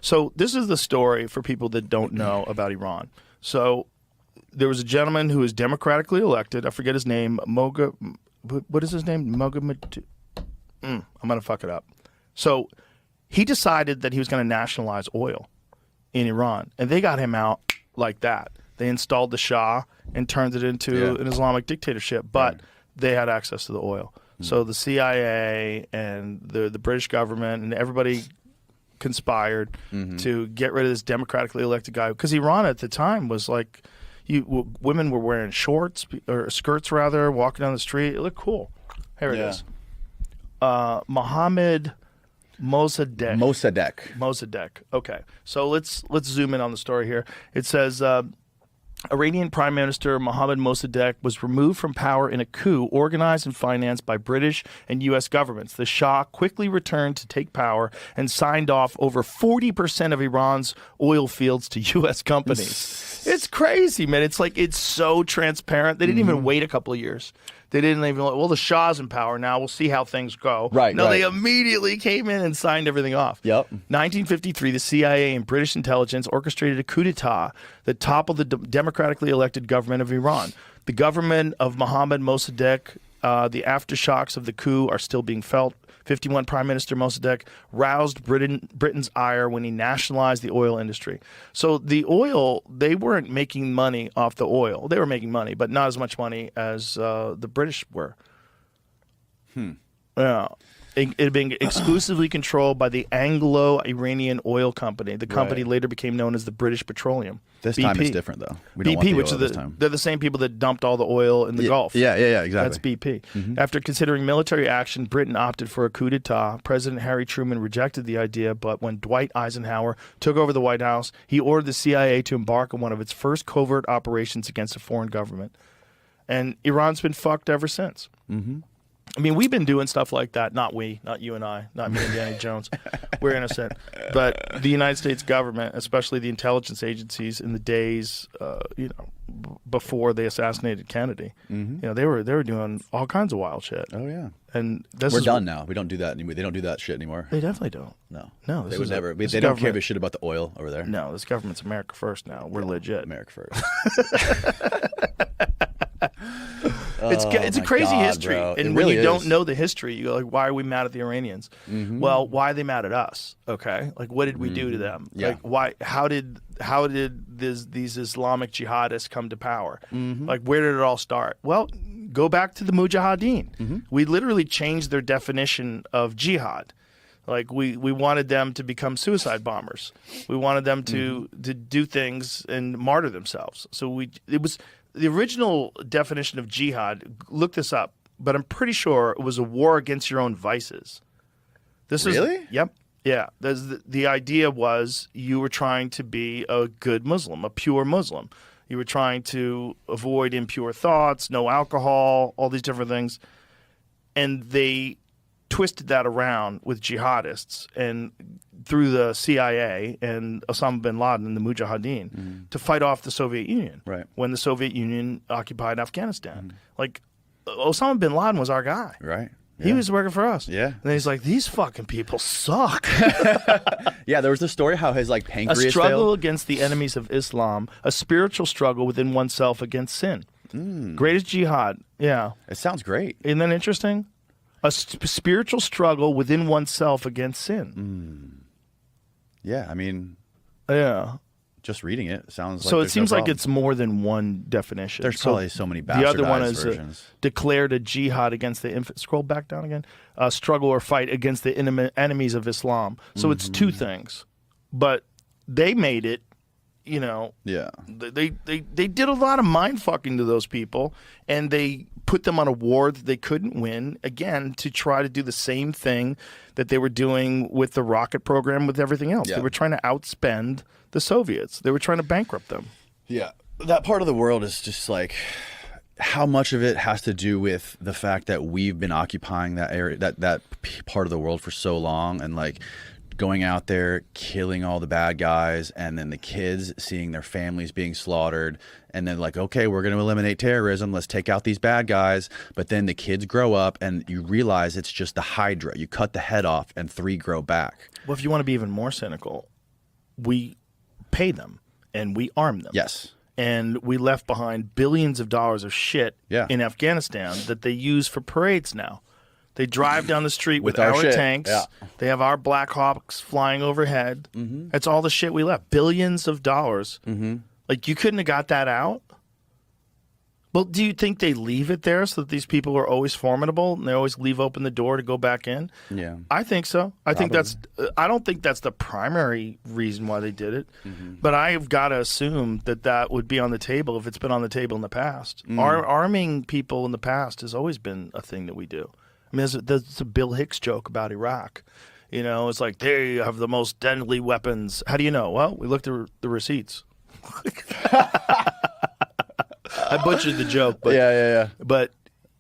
So this is the story for people that don't know about Iran. So there was a gentleman who was democratically elected. I forget his name. What is his name? I'm going to fuck it up. So he decided that he was going to nationalize oil in Iran, and they got him out like that. They installed the Shah and turned it into an Islamic dictatorship, but they had access to the oil. So the CIA and the British government and everybody conspired to get rid of this democratically elected guy, because Iran at the time was like, women were wearing shorts or skirts rather, walking down the street. It looked cool. Here it is. Mohammed Mossadegh. Okay, so let's zoom in on the story here. It says Iranian Prime Minister Mohammed Mossadegh was removed from power in a coup organized and financed by British and U.S. governments. The Shah quickly returned to take power and signed off over 40% of Iran's oil fields to U.S. companies. It's crazy, man. It's like, it's so transparent. They didn't even wait a couple of years. They didn't even, well, the Shah's in power now. We'll see how things go. They immediately came in and signed everything off. 1953, the CIA and British intelligence orchestrated a coup d'etat that toppled the democratically elected government of Iran. The government of Mohammed Mossadegh, the aftershocks of the coup are still being felt. 51 Prime Minister Mossadegh roused Britain's ire when he nationalized the oil industry. So the oil, they weren't making money off the oil. They were making money, but not as much money as the British were. Yeah. It had been exclusively controlled by the Anglo-Iranian Oil Company. The company later became known as the British Petroleum. This BP. time it's different, though. We BP, don't want the which oil is this time. they're the same people that dumped all the oil in the Gulf. Yeah, exactly. That's BP. After considering military action, Britain opted for a coup d'etat. President Harry Truman rejected the idea, but when Dwight Eisenhower took over the White House, he ordered the CIA to embark on one of its first covert operations against a foreign government. And Iran's been fucked ever since. I mean, we've been doing stuff like that. Not you and I, not me and Danny Jones. We're innocent. But the United States government, especially the intelligence agencies in the days, before they assassinated Kennedy, they were doing all kinds of wild shit. Oh yeah. And we're done now. We don't do that anymore. They don't do that shit anymore. They definitely don't. No. They would never. They don't give a shit about the oil over there. No, this government's America first now. We're legit. America first. It's a crazy history. Bro. And when you don't know the history, you go like, why are we mad at the Iranians? Well, why are they mad at us? Okay. Like, what did we do to them? Like, why, how did these Islamic jihadists come to power? Like, where did it all start? Well, go back to the Mujahideen. We literally changed their definition of jihad. Like, we wanted them to become suicide bombers. We wanted them to do things and martyr themselves. So it was the original definition of jihad. Look this up, but I'm pretty sure it was a war against your own vices. Really? Yep. Yeah. The idea was you were trying to be a good Muslim, a pure Muslim. You were trying to avoid impure thoughts, no alcohol, all these different things. And they twisted that around with jihadists and through the CIA and Osama bin Laden and the Mujahideen to fight off the Soviet Union when the Soviet Union occupied Afghanistan. Like, Osama bin Laden was our guy. Right. He was working for us. Yeah. And then he's like, these fucking people suck. Yeah, there was the story how his pancreas A struggle failed. against the enemies of Islam, a spiritual struggle within oneself against sin. Greatest jihad. Yeah. It sounds great. Isn't that interesting? A spiritual struggle within oneself against sin. Yeah, I mean, just reading it sounds like so. It seems like it's more than one definition. There's probably so many bastardized The other one is versions. Declared a jihad against the scroll back down again. Struggle or fight against the enemies of Islam. So it's two things, but they made it. They did a lot of mind fucking to those people, and they put them on a war that they couldn't win, again, to try to do the same thing that they were doing with the rocket program, with everything else. They were trying to outspend the Soviets. They were trying to bankrupt them. Yeah. That part of the world is just like, how much of it has to do with the fact that we've been occupying that area, that part of the world for so long, and going out there, killing all the bad guys, and then the kids seeing their families being slaughtered, and then okay, we're going to eliminate terrorism, let's take out these bad guys. But then the kids grow up and you realize it's just the Hydra. You cut the head off and 3 grow back. Well, if you want to be even more cynical, we pay them and we arm them. Yes. And we left behind billions of dollars of shit Yeah. in Afghanistan that they use for parades now. They drive down the street with our our shit. tanks. Yeah. They have our Black Hawks flying overhead. Mm-hmm. That's all the shit we left. Billions of dollars. Mm-hmm. Like, you couldn't have got that out? Well, do you think they leave it there so that these people are always formidable and they always leave open the door to go back in? Yeah. I think so. I think I don't think that's the primary reason why they did it, but I've got to assume that that would be on the table if it's been on the table in the past. Arming people in the past has always been a thing that we do. I mean, there's a Bill Hicks joke about Iraq. You know, it's like, they have the most deadly weapons. How do you know? Well, we looked at the receipts. I butchered the joke, but but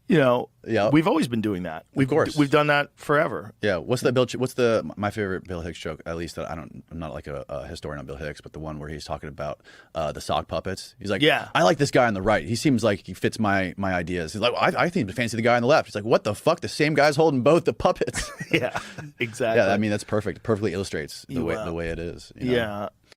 you know, we've always been doing that. Of course, we've done that forever. Yeah. What's my favorite Bill Hicks joke? At least that I'm not like a historian on Bill Hicks, but the one where he's talking about the sock puppets. He's like, I like this guy on the right. He seems like he fits my ideas. He's like, well, I think fancy the guy on the left. He's like, what the fuck? The same guy's holding both the puppets. Yeah, exactly. Yeah, I mean that's perfect. Perfectly illustrates the way it is. You know? Yeah,